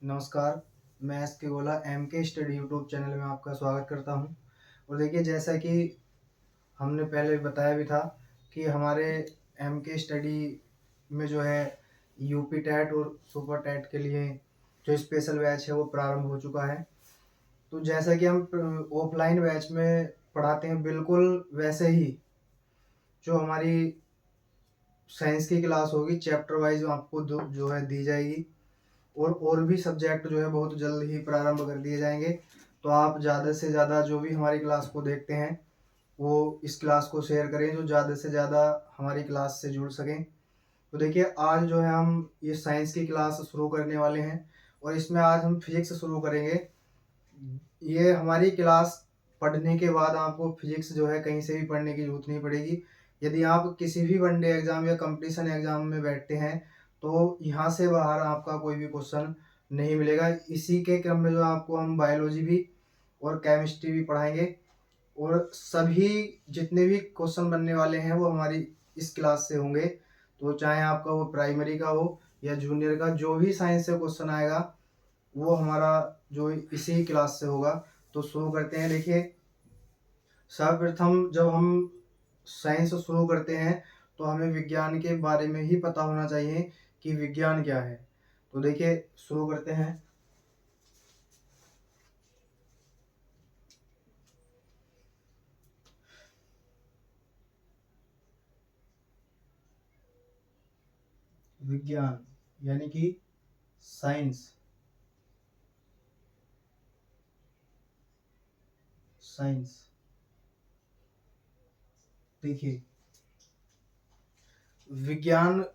नमस्कार। मैं एस के गोला एम के स्टडी यूट्यूब चैनल में आपका स्वागत करता हूं। और देखिए, जैसा कि हमने पहले बताया भी था कि हमारे एम के स्टडी में जो है यूपी टेट और सुपर टेट के लिए जो स्पेशल बैच है वो प्रारंभ हो चुका है। तो जैसा कि हम ऑफलाइन बैच में पढ़ाते हैं, बिल्कुल वैसे ही जो हमारी साइंस की क्लास होगी, चैप्टर वाइज आपको जो है दी जाएगी। और भी सब्जेक्ट जो है बहुत जल्द ही प्रारंभ कर दिए जाएंगे। तो आप ज़्यादा से ज़्यादा जो भी हमारी क्लास को देखते हैं वो इस क्लास को शेयर करें, जो ज़्यादा से ज़्यादा हमारी क्लास से जुड़ सकें। तो देखिए, आज जो है हम ये साइंस की क्लास शुरू करने वाले हैं और इसमें आज हम फिजिक्स शुरू करेंगे। ये हमारी क्लास पढ़ने के बाद आपको फिजिक्स जो है कहीं से भी पढ़ने की जरूरत नहीं पड़ेगी। यदि आप किसी भी वनडे एग्जाम या कंपटीशन एग्जाम में बैठते हैं तो यहाँ से बाहर आपका कोई भी क्वेश्चन नहीं मिलेगा। इसी के क्रम में जो आपको हम बायोलॉजी भी और केमिस्ट्री भी पढ़ाएंगे और सभी जितने भी क्वेश्चन बनने वाले हैं वो हमारी इस क्लास से होंगे। तो चाहे आपका वो प्राइमरी का हो या जूनियर का, जो भी साइंस से क्वेश्चन आएगा वो हमारा जो इसी क्लास से होगा। तो शुरू करते हैं। देखिए, सर्वप्रथम जब हम साइंस शुरू करते हैं तो हमें विज्ञान के बारे में ही पता होना चाहिए कि विज्ञान क्या है। तो देखिए, शुरू करते हैं। विज्ञान यानी कि साइंस। साइंस देखिए, विज्ञान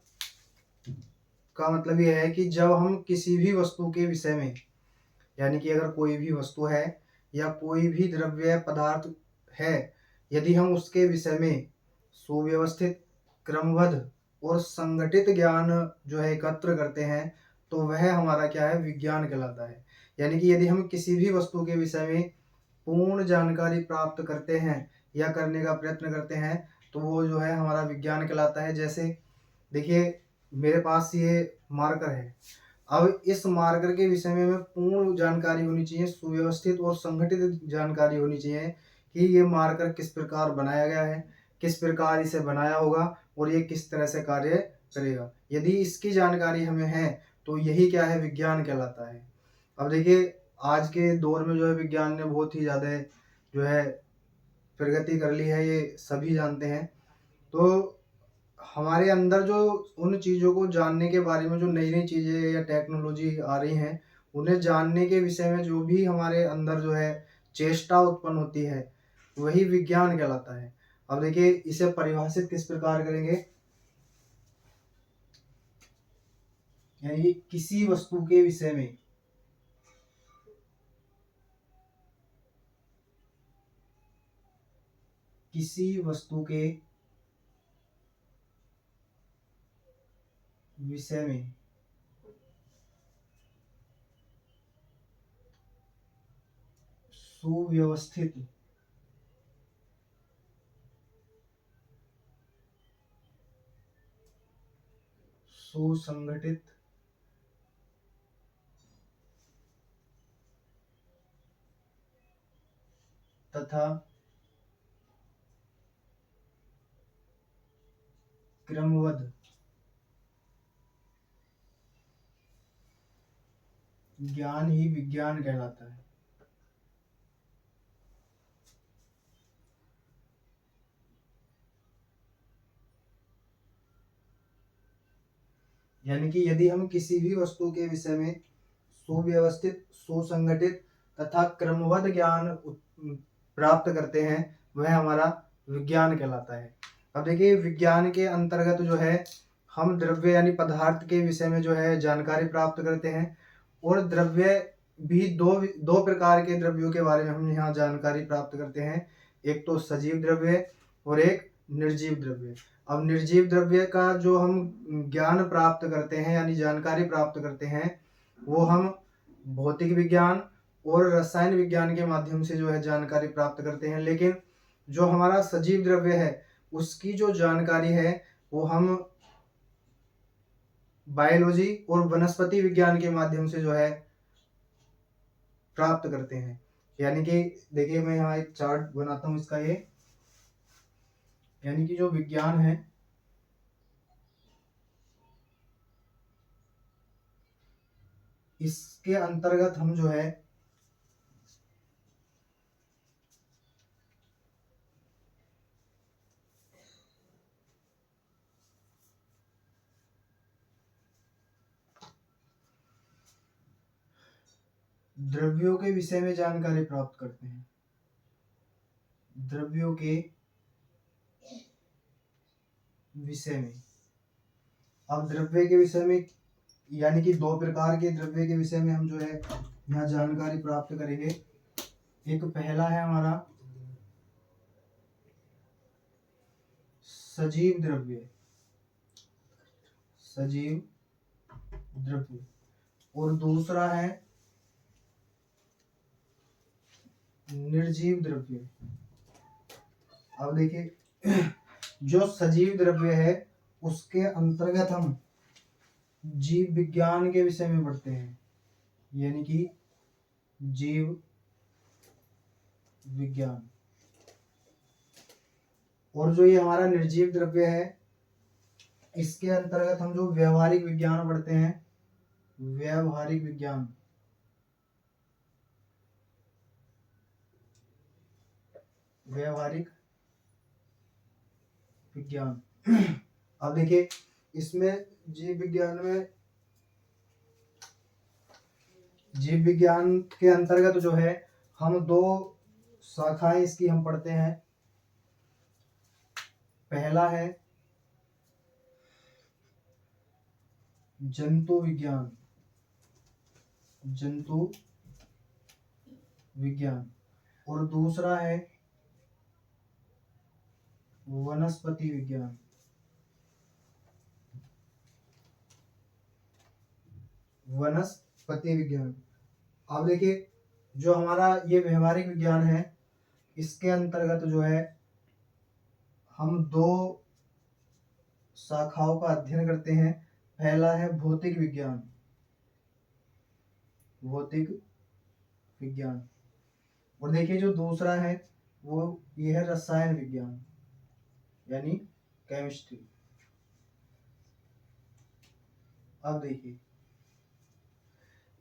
का मतलब यह है कि जब हम किसी भी वस्तु के विषय में, यानी कि अगर कोई भी वस्तु है या कोई भी द्रव्य पदार्थ है, यदि हम उसके विषय में सुव्यवस्थित, क्रमबद्ध और संगठित ज्ञान जो है एकत्र करते हैं तो वह हमारा क्या है, विज्ञान कहलाता है। यानी कि यदि हम किसी भी वस्तु के विषय में पूर्ण जानकारी प्राप्त करते हैं या करने का प्रयत्न करते हैं तो वो जो है हमारा विज्ञान कहलाता है। जैसे देखिए, मेरे पास ये मार्कर है। अब इस मार्कर के विषय में हमें पूर्ण जानकारी होनी चाहिए, सुव्यवस्थित और संगठित जानकारी होनी चाहिए कि ये मार्कर किस प्रकार बनाया गया है, किस प्रकार इसे बनाया होगा और ये किस तरह से कार्य करेगा। यदि इसकी जानकारी हमें है तो यही क्या है, विज्ञान कहलाता है। अब देखिए, आज के दौर में जो है विज्ञान ने बहुत ही ज़्यादा जो है प्रगति कर ली है, ये सभी जानते हैं। तो हमारे अंदर जो उन चीज़ों को जानने के बारे में जो नई नई चीज़ें या टेक्नोलॉजी आ रही हैं, उन्हें जानने के विषय में जो भी हमारे अंदर जो है चेष्टा उत्पन्न होती है वही विज्ञान कहलाता है। अब देखिए, इसे परिभाषित किस प्रकार करेंगे, यानी किसी वस्तु के विषय में किसी वस्तु के विषय में सुव्यवस्थित, सुसंगठित तथा क्रमबद्ध ज्ञान ही विज्ञान कहलाता है। यानी कि यदि हम किसी भी वस्तु के विषय में सुव्यवस्थित, सुसंगठित तथा क्रमबद्ध ज्ञान प्राप्त करते हैं वह हमारा विज्ञान कहलाता है। अब देखिए, विज्ञान के अंतर्गत जो है हम द्रव्य यानी पदार्थ के विषय में जो है जानकारी प्राप्त करते हैं। और द्रव्य भी दो दो प्रकार के द्रव्यों के बारे में हम यहाँ जानकारी प्राप्त करते हैं। एक तो सजीव द्रव्य और एक निर्जीव द्रव्य। अब निर्जीव द्रव्य का जो हम ज्ञान प्राप्त करते हैं यानी जानकारी प्राप्त करते हैं वो हम भौतिक विज्ञान और रसायन विज्ञान के माध्यम से जो है जानकारी प्राप्त करते हैं। लेकिन जो हमारा सजीव द्रव्य है उसकी जो जानकारी है वो हम बायोलॉजी और वनस्पति विज्ञान के माध्यम से जो है प्राप्त करते हैं। यानी कि देखिए मैं यहाँ एक चार्ट बनाता हूँ इसका, ये यानी कि जो विज्ञान है इसके अंतर्गत हम जो है द्रव्यों के विषय में जानकारी प्राप्त करते हैं। द्रव्यों के विषय में, अब द्रव्य के विषय में यानी कि दो प्रकार के द्रव्य के विषय में हम जो है यहाँ जानकारी प्राप्त करेंगे। एक पहला है हमारा सजीव द्रव्य, सजीव द्रव्य, और दूसरा है निर्जीव द्रव्य। अब देखिए जो सजीव द्रव्य है उसके अंतर्गत हम जीव विज्ञान के विषय में पढ़ते हैं, यानी कि जीव विज्ञान। और जो ये हमारा निर्जीव द्रव्य है इसके अंतर्गत हम जो व्यवहारिक विज्ञान पढ़ते हैं, व्यवहारिक विज्ञान। व्यवहारिक विज्ञान अब देखिए इसमें जीव विज्ञान में, जीव विज्ञान के अंतर्गत जो है हम दो शाखाएं इसकी हम पढ़ते हैं। पहला है जंतु विज्ञान, जंतु विज्ञान, और दूसरा है वनस्पति विज्ञान। वनस्पति विज्ञान। अब देखिए जो हमारा ये व्यवहारिक विज्ञान है इसके अंतर्गत जो है हम दो शाखाओं का अध्ययन करते हैं। पहला है भौतिक विज्ञान, भौतिक विज्ञान, और देखिए जो दूसरा है वो ये है रसायन विज्ञान, यानी केमिस्ट्री। अब देखिए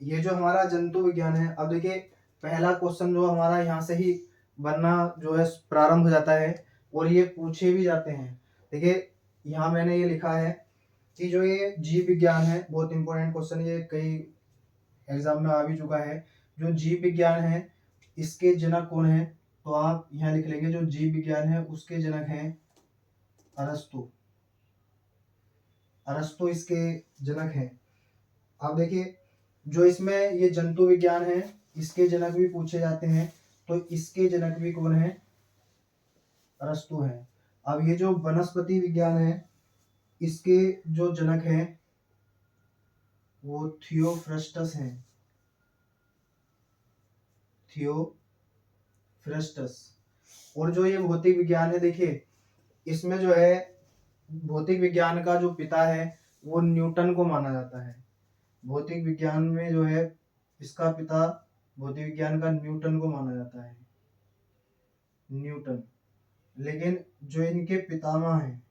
ये जो हमारा जंतु विज्ञान है, अब देखिए पहला क्वेश्चन जो हमारा यहाँ से ही बनना जो है प्रारंभ हो जाता है और ये पूछे भी जाते हैं। देखिए यहाँ मैंने ये लिखा है कि जो ये जीव विज्ञान है, बहुत इंपॉर्टेंट क्वेश्चन, ये कई एग्जाम में आ भी चुका है। जो जीव विज्ञान है इसके जनक कौन है, तो आप यहाँ लिख लेंगे जो जीव विज्ञान है उसके जनक हैं अरस्तु। अरस्तु इसके जनक हैं। अब देखिए जो इसमें ये जंतु विज्ञान है इसके जनक भी पूछे जाते हैं, तो इसके जनक भी कौन है, अरस्तु है। अब ये जो वनस्पति विज्ञान है इसके जो जनक हैं वो थियोफ्रस्टस हैं, थियोफ्रस्टस। और जो ये भौतिक विज्ञान है, देखिए इसमें जो है भौतिक विज्ञान का जो पिता है वो न्यूटन को माना जाता है। भौतिक विज्ञान में जो है इसका पिता भौतिक विज्ञान का न्यूटन को माना जाता है, न्यूटन। लेकिन जो इनके पितामह हैं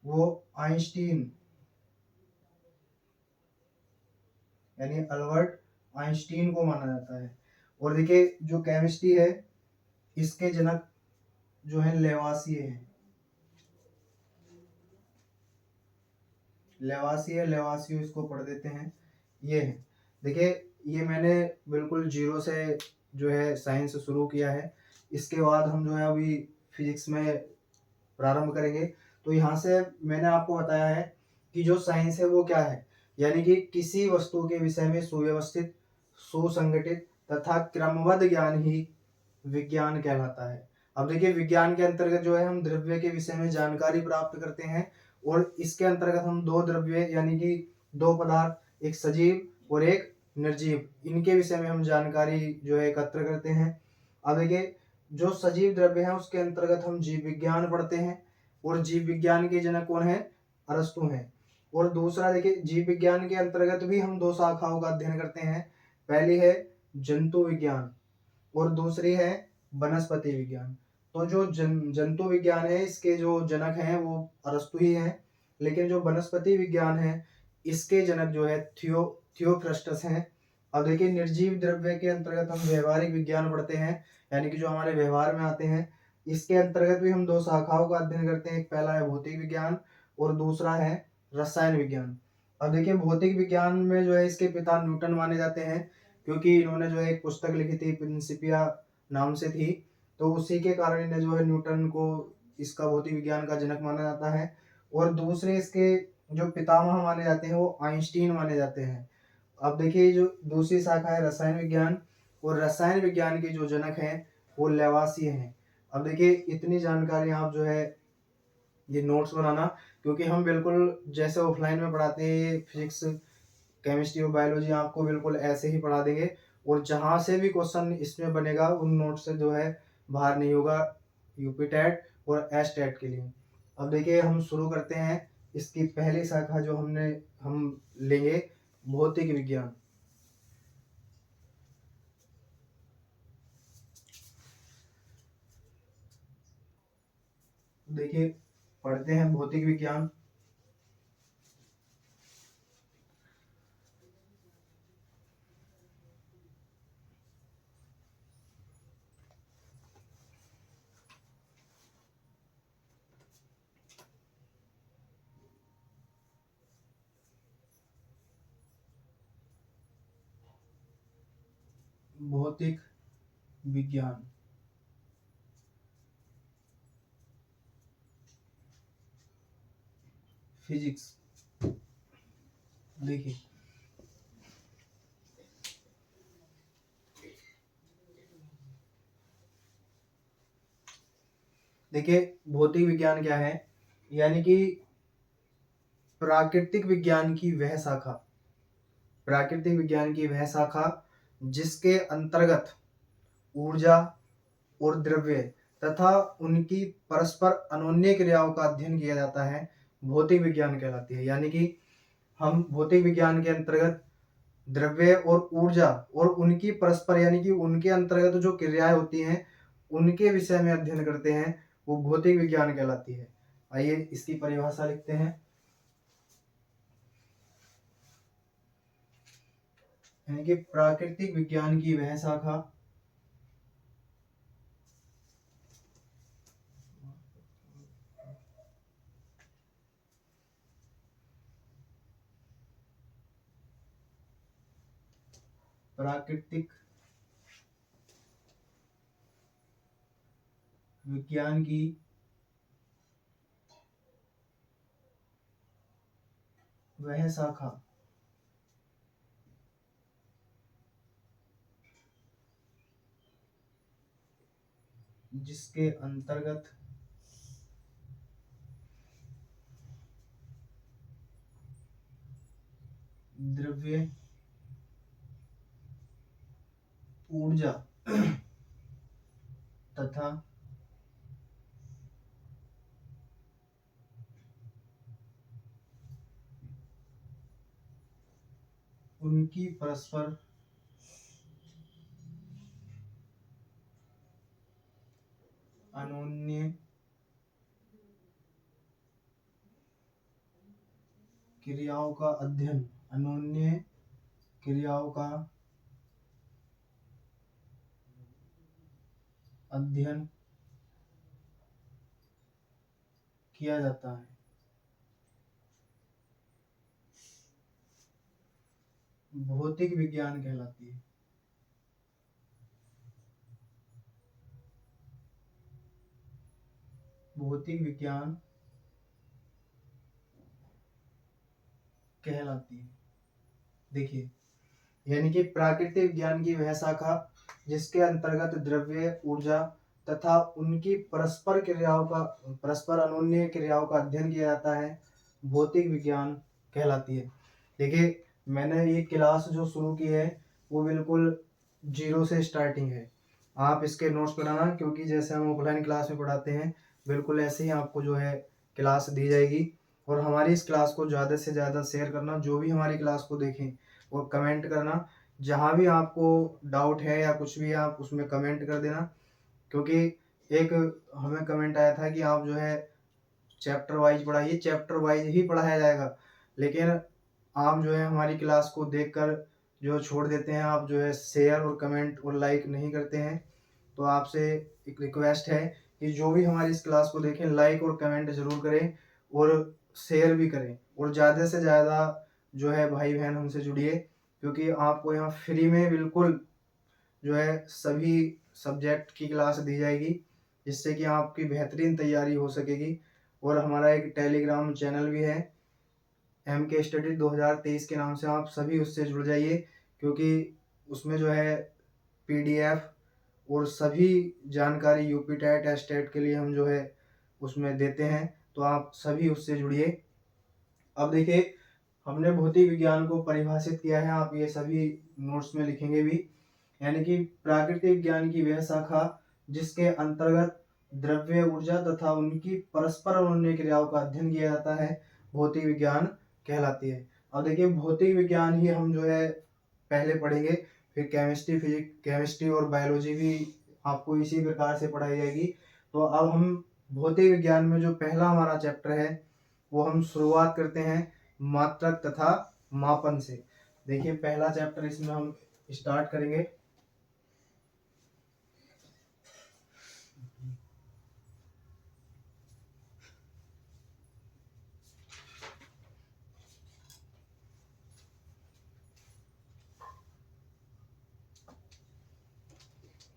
वो आइंस्टीन, यानी अल्बर्ट आइंस्टीन को माना जाता है। और देखिए जो केमिस्ट्री है इसके जनक जो है लेवासिए हैं, लेवासिए, लेवासियो इसको पढ़ देते हैं। ये है देखिए ये मैंने बिल्कुल जीरो से जो है साइंस शुरू किया है, इसके बाद हम जो है अभी फिजिक्स में प्रारंभ करेंगे। तो यहाँ से मैंने आपको बताया है कि जो साइंस है वो क्या है, यानी कि किसी वस्तु के विषय में सुव्यवस्थित, सुसंगठित तथा क्रमबद्ध ज्ञान ही विज्ञान कहलाता है। अब देखिए विज्ञान के अंतर्गत जो है हम द्रव्य के विषय में जानकारी प्राप्त करते हैं, और इसके अंतर्गत हम दो द्रव्य यानी कि दो पदार्थ, एक सजीव और एक निर्जीव, इनके विषय में हम जानकारी जो है एकत्र करते हैं। अब देखिए जो सजीव द्रव्य है उसके अंतर्गत हम जीव विज्ञान पढ़ते हैं, और जीव विज्ञान के जनक कौन है, अरस्तु हैं। और दूसरा देखिए, जीव विज्ञान के अंतर्गत भी हम दो शाखाओं का अध्ययन करते हैं। पहली है जंतु विज्ञान और दूसरी है वनस्पति विज्ञान। तो जो जंतु विज्ञान है, इसके जो जनक हैं वो अरस्तु ही हैं, लेकिन जो वनस्पति विज्ञान है इसके जनक जो है थियोफ्रस्टस हैं। अब देखिए, निर्जीव द्रव्य के अंतर्गत हम व्यवहारिक विज्ञान पढ़ते हैं, यानी कि जो हमारे व्यवहार में आते हैं। इसके अंतर्गत भी हम दो शाखाओं का अध्ययन करते हैं, एक पहला है भौतिक विज्ञान और दूसरा है रसायन विज्ञान। अब देखिए, भौतिक विज्ञान में जो है इसके पिता न्यूटन माने जाते हैं, क्योंकि इन्होंने जो है एक पुस्तक लिखी थी, प्रिंसिपिया नाम से थी। तो उसी के कारण इन्हें जो है न्यूटन को इसका भौतिक विज्ञान का जनक माना जाता है। और दूसरे इसके जो पितामह माने जाते हैं वो आइंस्टीन माने जाते हैं। अब देखिए, जो दूसरी शाखा है रसायन विज्ञान, और रसायन विज्ञान के जो जनक हैं वो लेवासिए हैं। अब देखिए, इतनी जानकारी आप जो है ये नोट्स बनाना, क्योंकि हम बिल्कुल जैसे ऑफलाइन में पढ़ाते हैं, ये फिजिक्स केमिस्ट्री और बायोलॉजी आपको बिल्कुल ऐसे ही पढ़ा देंगे, और जहां से भी क्वेश्चन इसमें बनेगा उन नोट से जो है बाहर नहीं होगा, यूपी टेट और एस टेट के लिए। अब देखिए, हम शुरू करते हैं। इसकी पहली शाखा जो हम लेंगे, भौतिक विज्ञान। देखिए, पढ़ते हैं भौतिक विज्ञान। भौतिक विज्ञान, फिजिक्स। देखिए, भौतिक विज्ञान क्या है, यानी कि प्राकृतिक विज्ञान की वह शाखा, प्राकृतिक विज्ञान की वह शाखा जिसके अंतर्गत ऊर्जा और द्रव्य तथा उनकी परस्पर अनोन्य क्रियाओं का अध्ययन किया जाता है, भौतिक विज्ञान कहलाती है। यानी कि हम भौतिक विज्ञान के अंतर्गत द्रव्य और ऊर्जा और उनकी परस्पर, यानी कि उनके अंतर्गत जो क्रियाएं होती हैं उनके विषय में अध्ययन करते हैं, वो भौतिक विज्ञान कहलाती है। आइए इसकी परिभाषा लिखते हैं। यानी कि प्राकृतिक विज्ञान की वह शाखा प्राकृतिक विज्ञान की वह शाखा जिसके अंतर्गत द्रव्य, ऊर्जा तथा उनकी परस्पर अनोन्य क्रियाओं का अध्ययन, अनोन्य क्रियाओं का अध्ययन किया जाता है। भौतिक विज्ञान कहलाती है। भौतिक विज्ञान कहलाती है। देखिए, यानी कि प्राकृतिक विज्ञान की वह शाखा जिसके अंतर्गत द्रव्य, ऊर्जा तथा उनकी परस्पर क्रियाओं का, परस्पर अनोन्य क्रियाओं का अध्ययन किया जाता है, भौतिक विज्ञान कहलाती है। देखिए, मैंने ये क्लास जो शुरू की है वो बिल्कुल जीरो से स्टार्टिंग है। आप इसके नोट्स बनाना, क्योंकि जैसे हम ऑफलाइन क्लास में पढ़ाते हैं बिल्कुल ऐसे ही आपको जो है क्लास दी जाएगी। और हमारी इस क्लास को ज़्यादा से ज़्यादा शेयर करना, जो भी हमारी क्लास को देखें और कमेंट करना। जहाँ भी आपको डाउट है या कुछ भी आप उसमें कमेंट कर देना, क्योंकि एक हमें कमेंट आया था कि आप जो है चैप्टर वाइज पढ़ाइए, चैप्टर वाइज ही पढ़ाया जाएगा, लेकिन आप जो है हमारी क्लास को देखकर जो छोड़ देते हैं, आप जो है शेयर और कमेंट और लाइक नहीं करते हैं। तो आपसे एक रिक्वेस्ट है कि जो भी हमारी इस क्लास को देखें, लाइक और कमेंट जरूर करें और शेयर भी करें, और ज़्यादा से ज़्यादा जो है भाई बहन हमसे जुड़िए, क्योंकि आपको यहाँ फ्री में बिल्कुल जो है सभी सब्जेक्ट की क्लास दी जाएगी, जिससे कि आपकी बेहतरीन तैयारी हो सकेगी। और हमारा एक टेलीग्राम चैनल भी है, MK स्टडी 2023 के नाम से, आप सभी उससे जुड़ जाइए, क्योंकि उसमें जो है PDF और सभी जानकारी यूपी टेट स्टेट के लिए हम जो है उसमें देते हैं, तो आप सभी उससे जुड़िए। अब देखिए, हमने भौतिक विज्ञान को परिभाषित किया है, आप ये सभी नोट्स में लिखेंगे भी, यानी कि प्राकृतिक विज्ञान की वह शाखा जिसके अंतर्गत द्रव्य ऊर्जा तथा उनकी परस्पर अनन्य क्रियाओं का अध्ययन किया जाता है, भौतिक विज्ञान कहलाती है। अब देखिए, भौतिक विज्ञान ही हम जो है पहले पढ़ेंगे, फिर केमिस्ट्री, फिजिक्स, केमिस्ट्री और बायोलॉजी भी आपको इसी प्रकार से पढ़ाई जाएगी। तो अब हम भौतिक विज्ञान में जो पहला हमारा चैप्टर है, वो हम शुरुआत करते हैं मात्रक तथा मापन से। देखिए, पहला चैप्टर इसमें हम स्टार्ट करेंगे।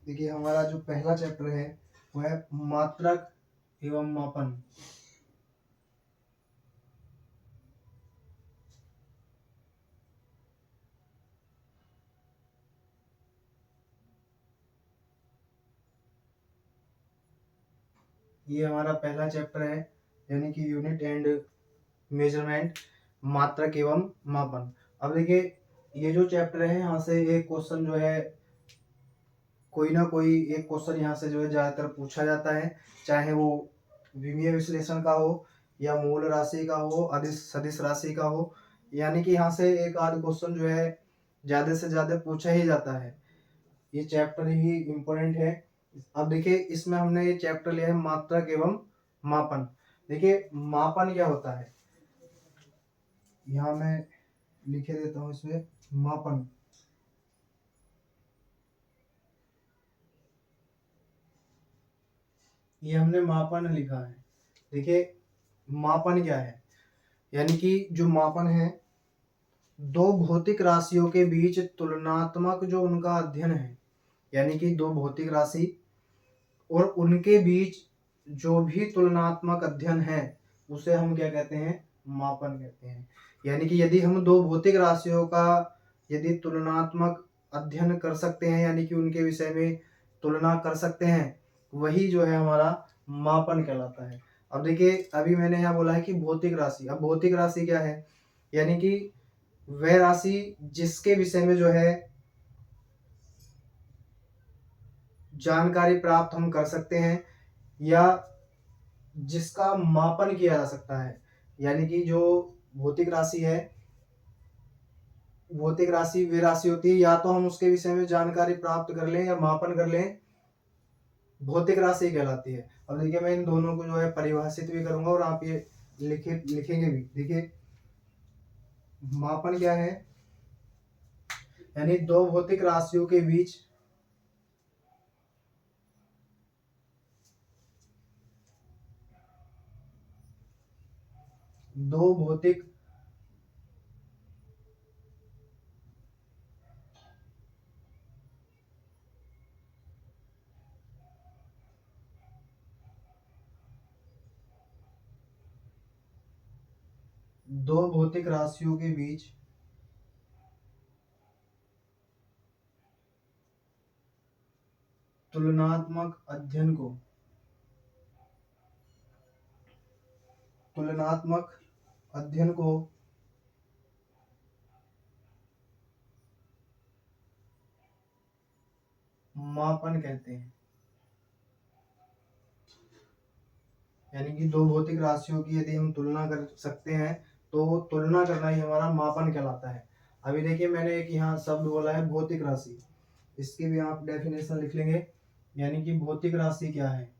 देखिए, हमारा जो पहला चैप्टर है वो है मात्रक एवं मापन। ये हमारा पहला चैप्टर है, यानी कि यूनिट एंड मेजरमेंट, मात्रक एवं मापन। अब देखिए, ये जो चैप्टर है, यहाँ से एक क्वेश्चन जो है, कोई ना कोई एक क्वेश्चन यहाँ से जो है ज्यादातर पूछा जाता है, चाहे वो विमीय विश्लेषण का हो या मूल राशि का हो, अदिश सदिश राशि का हो, यानी कि यहाँ से एक आध क्वेश्चन जो है ज्यादा से ज्यादा पूछा ही जाता है। ये चैप्टर ही इम्पोर्टेंट है। अब देखिए, इसमें हमने ये चैप्टर लिया है मात्रक एवं मापन। देखिए, मापन क्या होता है, यहाँ मैं लिखे देता हूँ इसमें मापन। ये हमने मापन लिखा है। देखिए, मापन क्या है, यानी कि जो मापन है, दो भौतिक राशियों के बीच तुलनात्मक जो उनका अध्ययन है, यानी कि दो भौतिक राशि और उनके बीच जो भी तुलनात्मक अध्ययन है, उसे हम क्या कहते हैं, मापन कहते हैं। यानी कि यदि हम दो भौतिक राशियों का यदि तुलनात्मक अध्ययन कर सकते हैं, यानी कि उनके विषय में तुलना कर सकते हैं, वही जो है हमारा मापन कहलाता है। अब देखिए, अभी मैंने यहाँ बोला है कि भौतिक राशि। अब भौतिक राशि क्या है, यानी कि वह राशि जिसके विषय में जो है जानकारी प्राप्त हम कर सकते हैं, या जिसका मापन किया जा सकता है। यानी कि जो भौतिक राशि है, भौतिक राशि वे राशि होती है, या तो हम उसके विषय में जानकारी प्राप्त कर लें या मापन कर लें, भौतिक राशि कहलाती है। अब देखिए, मैं इन दोनों को जो है परिभाषित भी करूंगा और आप ये लिखेंगे भी। देखिए, मापन क्या है, यानी दो भौतिक राशियों के बीच दो भौतिक दो भौतिक राशियों के बीच तुलनात्मक अध्ययन को तुलनात्मक अध्ययन को मापन कहते हैं। यानी कि दो भौतिक राशियों की यदि हम तुलना कर सकते हैं तो वो तुलना करना ही हमारा मापन कहलाता है। अभी देखिए मैंने एक यहाँ शब्द बोला है भौतिक राशि, इसकी भी आप डेफिनेशन लिख लेंगे। यानी कि भौतिक राशि क्या है?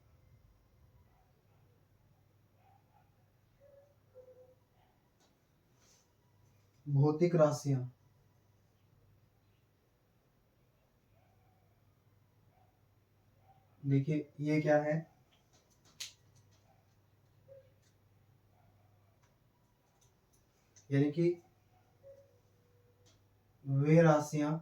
भौतिक राशियां, देखिए ये क्या है? यानी कि वे राशियां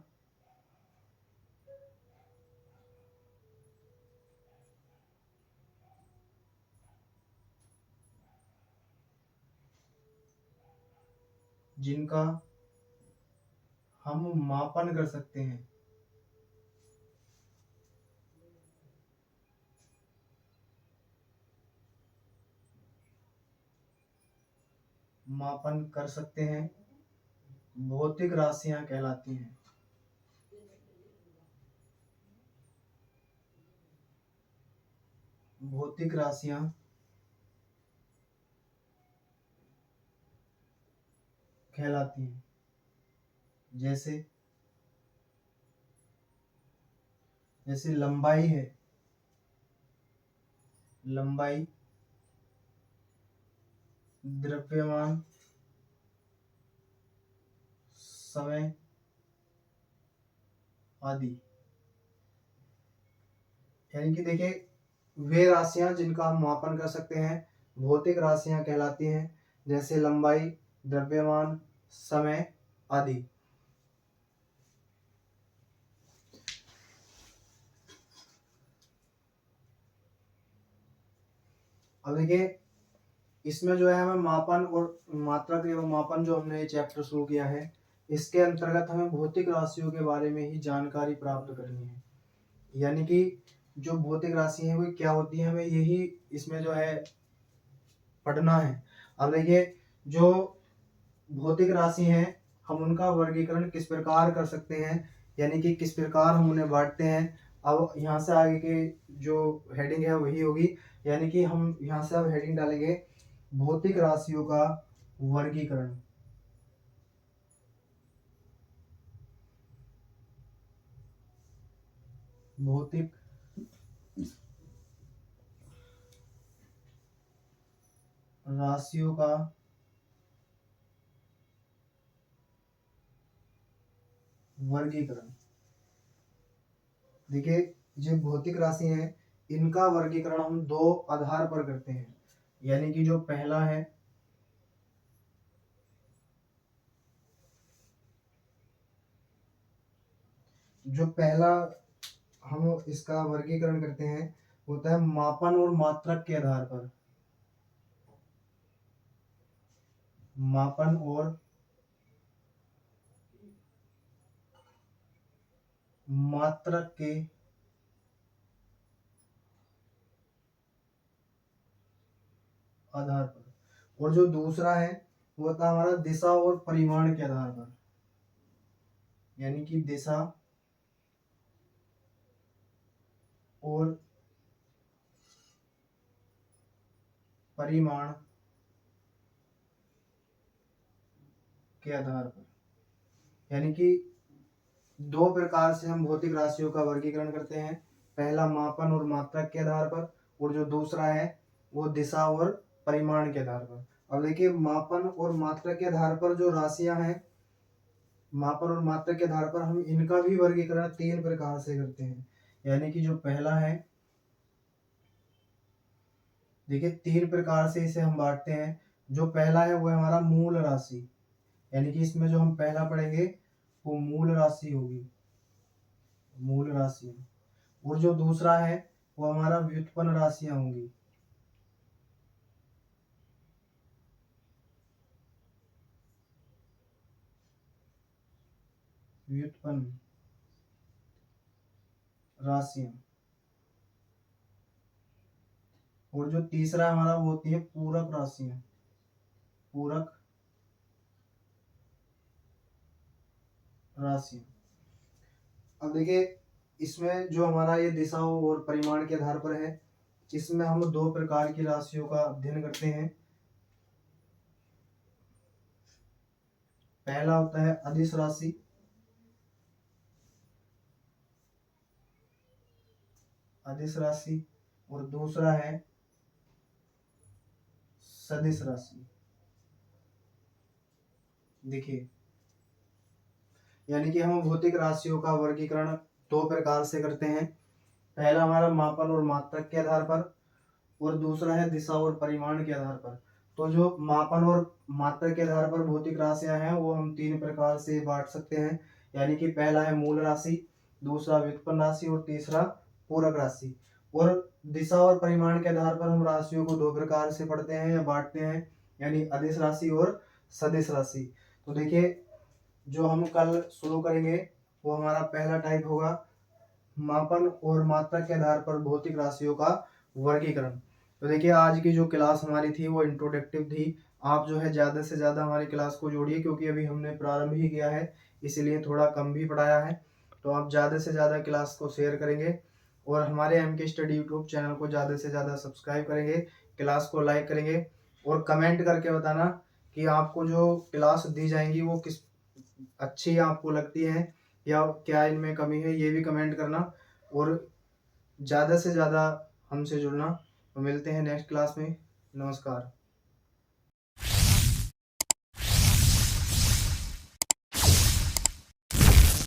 जिनका हम मापन कर सकते हैं। मापन कर सकते हैं, भौतिक राशियां कहलाती हैं। भौतिक राशियां कहलाती हैं। जैसे जैसे लंबाई है, लंबाई, द्रव्यमान, समय आदि। यानी कि देखिए वे राशियां जिनका हम मापन कर सकते हैं भौतिक राशियां कहलाती हैं। जैसे लंबाई, द्रव्यमान, समय आदि। अब देखिए इसमें जो है हमें मापन और मात्रक एवं मापन जो हमने ये चैप्टर शुरू किया है इसके अंतर्गत हमें भौतिक राशियों के बारे में ही जानकारी प्राप्त करनी है। यानी कि जो भौतिक राशि है वो क्या होती है हमें यही इसमें जो है पढ़ना है। अब देखिए जो भौतिक राशि हैं हम उनका वर्गीकरण किस प्रकार कर सकते हैं, यानी कि किस प्रकार हम उन्हें बांटते हैं। अब यहाँ से आगे के जो हेडिंग है वही होगी। यानी कि हम यहाँ से अब हेडिंग डालेंगे भौतिक राशियों का वर्गीकरण। भौतिक राशियों का वर्गीकरण। देखिए जो भौतिक राशि है इनका वर्गीकरण हम दो आधार पर करते हैं। यानी कि जो पहला है, जो पहला हम इसका वर्गीकरण करते हैं होता है मापन और मात्रक के आधार पर। मापन और मात्रक के आधार पर। और जो दूसरा है वो होता है हमारा दिशा और परिमाण के आधार पर। यानी कि दिशा और परिमाण के आधार पर। यानी कि दो प्रकार से हम भौतिक राशियों का वर्गीकरण करते हैं। पहला मापन और मात्रक के आधार पर और जो दूसरा है वो दिशा और परिमाण के आधार पर। अब देखिए मापन और मात्रक के आधार पर जो राशियां हैं, मापन और मात्रक के आधार पर हम इनका भी वर्गीकरण तीन प्रकार से करते हैं। यानी कि जो पहला है, देखिए तीन प्रकार से इसे हम बांटते हैं। जो पहला है वो है हमारा मूल राशि। यानी कि इसमें जो हम पहला पढ़ेंगे वो मूल राशि होगी, मूल राशि। और जो दूसरा है वो हमारा व्युत्पन्न राशियां होंगी। व्युत्पन्न राशियां। और जो तीसरा हमारा वो होती है पूरक राशियां। पूरक राशियां। अब देखिए इसमें जो हमारा ये दिशाओं और परिमाण के आधार पर है इसमें हम दो प्रकार की राशियों का अध्ययन करते हैं। पहला होता है अदिश राशि, अदिश राशि, और दूसरा है सदिश राशि। देखिए, यानी कि हम भौतिक राशियों का वर्गीकरण दो प्रकार से करते हैं। पहला हमारा मापन और मात्रक के आधार पर, और दूसरा है दिशा और परिमाण के आधार पर। तो जो मापन और मात्रक के आधार पर भौतिक राशियां हैं वो हम तीन प्रकार से बांट सकते हैं। यानी कि पहला है मूल राशि, दूसरा व्युत्पन्न राशि और तीसरा पूरक राशि। और दिशा और परिमाण के आधार पर हम राशियों को दो प्रकार से पढ़ते हैं या बांटते हैं, यानी अदिश राशि और सदिश राशि। तो देखिए, जो हम कल शुरू करेंगे वो हमारा पहला टाइप होगा मापन और मात्रा के आधार पर भौतिक राशियों का वर्गीकरण। तो देखिए, आज की जो क्लास हमारी थी वो इंट्रोडक्टिव थी। आप जो है ज़्यादा से ज़्यादा हमारी क्लास को जोड़िए, क्योंकि अभी हमने प्रारंभ ही किया है, इसीलिए थोड़ा कम भी पढ़ाया है। तो आप ज़्यादा से ज़्यादा क्लास को शेयर करेंगे और हमारे एम के स्टडी यूट्यूब चैनल को ज़्यादा से ज़्यादा सब्सक्राइब करेंगे, क्लास को लाइक करेंगे और कमेंट करके बताना कि आपको जो क्लास दी जाएंगी वो किस अच्छी आपको लगती है या क्या इनमें कमी है, ये भी कमेंट करना। और ज़्यादा से ज़्यादा हमसे जुड़ना। तो मिलते हैं नेक्स्ट क्लास में। नमस्कार।